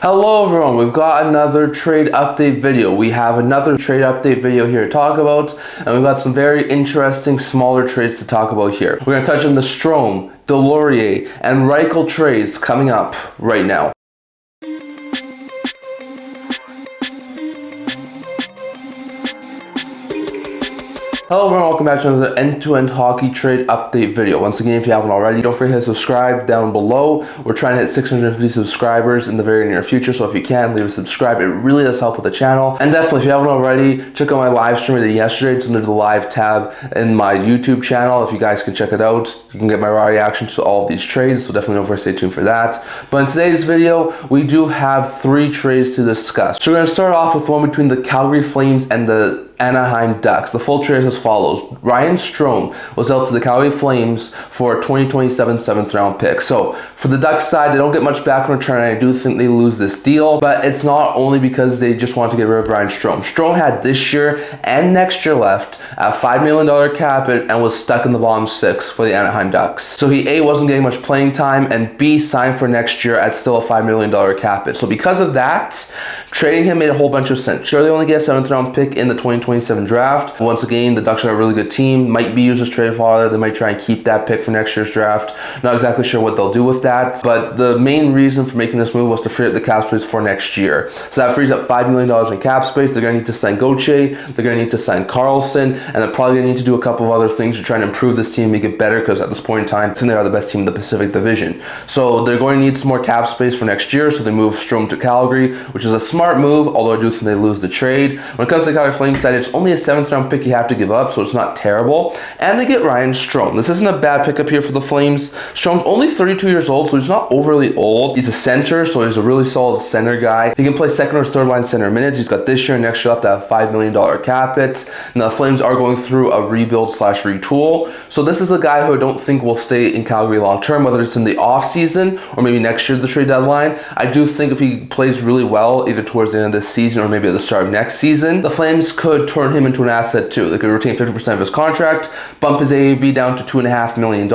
Hello everyone, we've got another trade update video. We have another trade update video here to talk about, and we've got some very interesting smaller trades to talk about here. We're going to touch on the Strome, Deslauriers, and Reichel trades coming up right now. Hello everyone, welcome back to another end-to-end hockey trade update video. Once again, if you haven't already, don't forget to subscribe down below. We're trying to hit 650 subscribers in the very near future, so if you can, leave a subscribe. It really does help with the channel. And definitely, if you haven't already, check out my live stream I did yesterday. It's under the live tab in my YouTube channel. If you guys can check it out, you can get my raw reactions to all of these trades, so definitely don't forget to stay tuned for that. But in today's video, we do have 3 trades to discuss. So we're going to start off with one between the Calgary Flames and the Anaheim Ducks. The full trade is as follows. Ryan Strome was dealt to the Calgary Flames for a 2027 7th round pick. So for the Ducks side, they don't get much back in return. I do think they lose this deal, but it's not only because they just want to get rid of Ryan Strome. Strome had this year and next year left at $5 million cap hit and was stuck in the bottom 6 for the Anaheim Ducks. So he A, wasn't getting much playing time, and B, signed for next year at still a $5 million cap hit. So because of that, trading him made a whole bunch of sense. Sure, they only get a 7th round pick in the 2027 draft. Once again, the Ducks are a really good team. Might be used as trade fodder. They might try and keep that pick for next year's draft. Not exactly sure what they'll do with that, but the main reason for making this move was to free up the cap space for next year. So that frees up $5 million in cap space. They're going to need to sign Gauthier. They're going to need to sign Carlson, and they're probably going to need to do a couple of other things to try and improve this team, make it better, because at this point in time, I think they are the best team in the Pacific Division. So they're going to need some more cap space for next year, so they move Strome to Calgary, which is a smart move, although I do think they lose the trade. When it comes to the Calgary Flames side, it's only a 7th round pick you have to give up, so it's not terrible. And they get Ryan Strome. This isn't a bad pickup here for the Flames. Strome's only 32 years old, so he's not overly old. He's a center, so he's a really solid center guy. He can play 2nd or 3rd line center minutes. He's got this year and next year left at a $5 million cap hit. Now the Flames are going through a rebuild / retool, so this is a guy who I don't think will stay in Calgary long term, whether it's in the off season or maybe next year the trade deadline. I do think if he plays really well, either towards the end of this season or maybe at the start of next season, the Flames could turn him into an asset too. They could retain 50% of his contract, bump his AAV down to $2.5 million,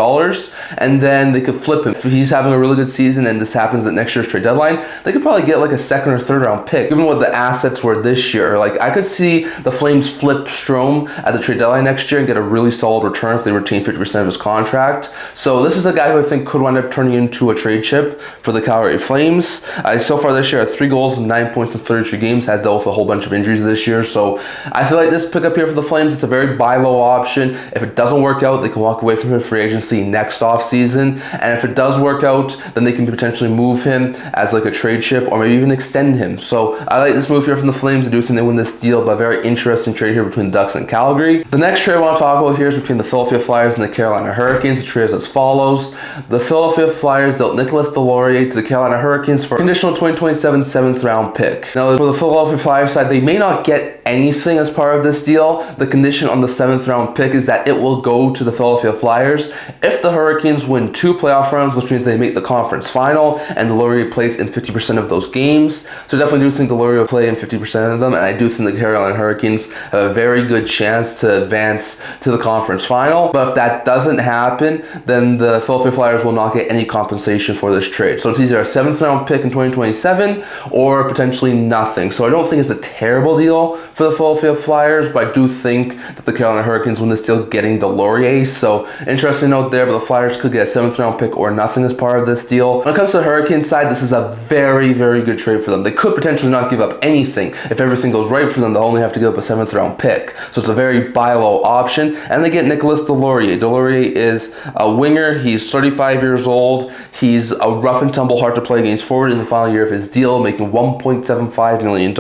and then they could flip him. If he's having a really good season and this happens at next year's trade deadline, they could probably get like a 2nd or 3rd round pick. Given what the assets were this year, like I could see the Flames flip Strome at the trade deadline next year and get a really solid return if they retain 50% of his contract. So this is a guy who I think could wind up turning into a trade chip for the Calgary Flames. So far this year, has 3 goals and 9 points in 33 games, has dealt with a whole bunch of injuries this year. So I feel like this pickup here for the Flames, it's a very buy low option. If it doesn't work out, they can walk away from him free agency next offseason. And if it does work out, then they can potentially move him as like a trade chip or maybe even extend him. So I like this move here from the Flames. I do think they win this deal, but a very interesting trade here between the Ducks and Calgary. The next trade I want to talk about here is between the Philadelphia Flyers and the Carolina Hurricanes. The trade is as follows. The Philadelphia Flyers dealt Nicolas Deslauriers to the Carolina Hurricanes for a conditional 2027 7th round pick. Now for the Philadelphia Flyers side, they may not get anything as part of this deal. The condition on the 7th round pick is that it will go to the Philadelphia Flyers if the Hurricanes win 2 playoff rounds, which means they make the conference final and Deslauriers plays in 50% of those games. So I definitely do think Deslauriers will play in 50% of them, and I do think the Carolina Hurricanes have a very good chance to advance to the conference final. But if that doesn't happen, then the Philadelphia Flyers will not get any compensation for this trade. So it's either a 7th round pick in 2027 or potentially nothing. So I don't think it's a terrible deal for the Philadelphia Flyers, but I do think that the Carolina Hurricanes win this deal getting Deslauriers. So interesting note there, but the Flyers could get a 7th round pick or nothing as part of this deal. When it comes to the Hurricanes side, this is a very, very good trade for them. They could potentially not give up anything. If everything goes right for them, they'll only have to give up a 7th round pick. So it's a very buy low option. And they get Nicolas Deslauriers. Deslauriers is a winger. He's 35 years old. He's a rough and tumble, hard to play against forward in the final year of his deal, making $1.75 million,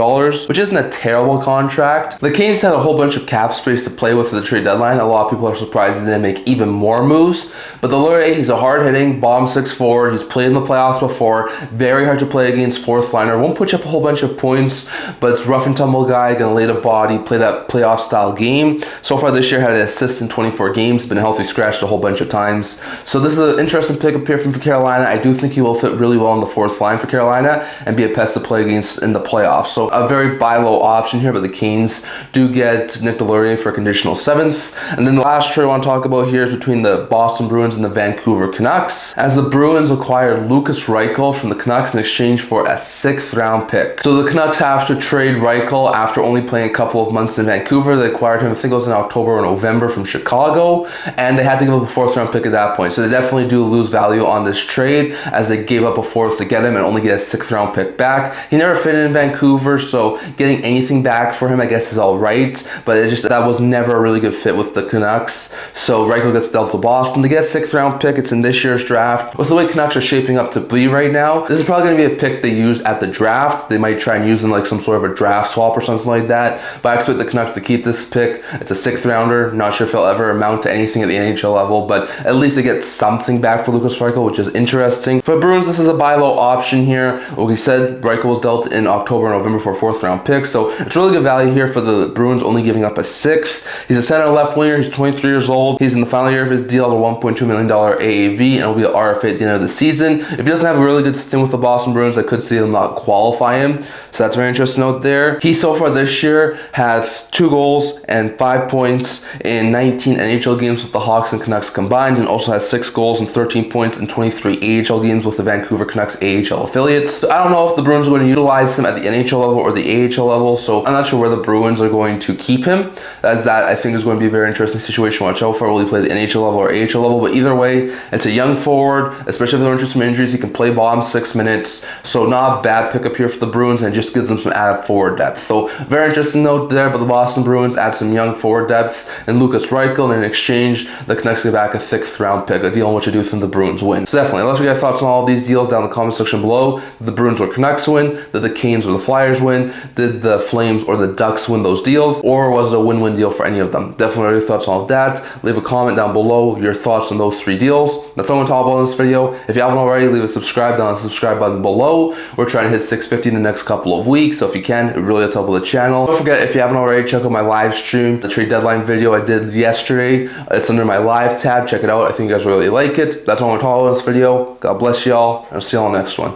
which isn't a terrible contract. The Canes had a whole bunch of cap space to play with at the trade deadline. A lot of people are surprised they didn't make even more moves. But Deslauriers, he's a hard-hitting, bottom 6 forward. He's played in the playoffs before. Very hard to play against 4th liner. Won't put you up a whole bunch of points, but it's rough and tumble guy, gonna lay the body, play that playoff style game. So far this year, had an assist in 24 games, been healthy scratched a whole bunch of times. So this is an interesting pickup here from Carolina. I do think he will fit really well on the 4th line for Carolina and be a pest to play against in the playoffs. So a very buy low option here, but the Canes do get Nick Deslauriers for a conditional 7th. And then the last trade I want to talk about here is between the Boston Bruins and the Vancouver Canucks, as the Bruins acquired Lucas Reichel from the Canucks in exchange for a 6th round pick. So the Canucks have to trade Reichel after only playing a couple of months in Vancouver. They acquired him, I think it was in October or November, from Chicago, and they had to give up a 4th round pick at that point. So they definitely do lose value on this trade, as they gave up a 4th to get him and only get a 6th round pick back. He never fit in Vancouver, so getting anything back for him, I guess, is all right, but it just, that was never a really good fit with the Canucks. So Reichel gets dealt to Boston. They get a 6th round pick. It's in this year's draft. With the way Canucks are shaping up to be right now, this is probably going to be a pick they use at the draft. They might try and use in like some sort of a draft swap or something like that, but I expect the Canucks to keep this pick. It's a 6th rounder. Not sure if it'll ever amount to anything at the NHL level, but at least they get something back for Lucas Reichel, which is interesting. For Bruins, this is a buy low option here. Like we said, Reichel was dealt in October and November for a 4th round pick, so it's really good value here for the Bruins, only giving up a 6th. He's a center left winger. He's 23 years old. He's in the final year of his deal at a $1.2 million AAV, and will be an RFA at the end of the season. If he doesn't have a really good stint with the Boston Bruins, I could see them not qualify him, so that's a very interesting note there. He so far this year has 2 goals and 5 points in 19 NHL games with the Hawks and Canucks combined, and also has 6 goals and 13 points in 23 AHL games with the Vancouver Canucks AHL affiliates. So I don't know if the Bruins are going to utilize him at the NHL level or the AHL level, so I'm not sure where the Bruins are going to keep him, as that I think is going to be a very interesting situation to watch out for. Will he play the NHL level or AHL level? But either way, it's a young forward, especially if there are some injuries. He can play bottom 6 minutes, so not a bad pickup here for the Bruins, and just gives them some added forward depth. So very interesting note there, but the Boston Bruins add some young forward depth and Lucas Reichel, and in exchange, the Canucks get back a 6th round pick, a deal in which I do think the Bruins win. So definitely, unless we get thoughts on all of these deals down in the comment section below. Did the Bruins or Canucks win? Did the Canes or the Flyers win? Did the Flames or the Ducks win those deals? Or was it a win-win deal for any of them? Definitely your thoughts on all of that. Leave a comment down below your thoughts on those 3 deals. That's all I'm going to talk about in this video. If you haven't already, leave a subscribe down on the subscribe button below. We're trying to hit 650 in the next couple of weeks, so if you can, it really does help with the channel. Don't forget, if you haven't already, check out my live stream, the trade deadline video I did yesterday. It's under my live tab. Check it out. I think you guys really like it. That's all I'm going to talk about in this video. God bless y'all, and I'll see y'all on the next one.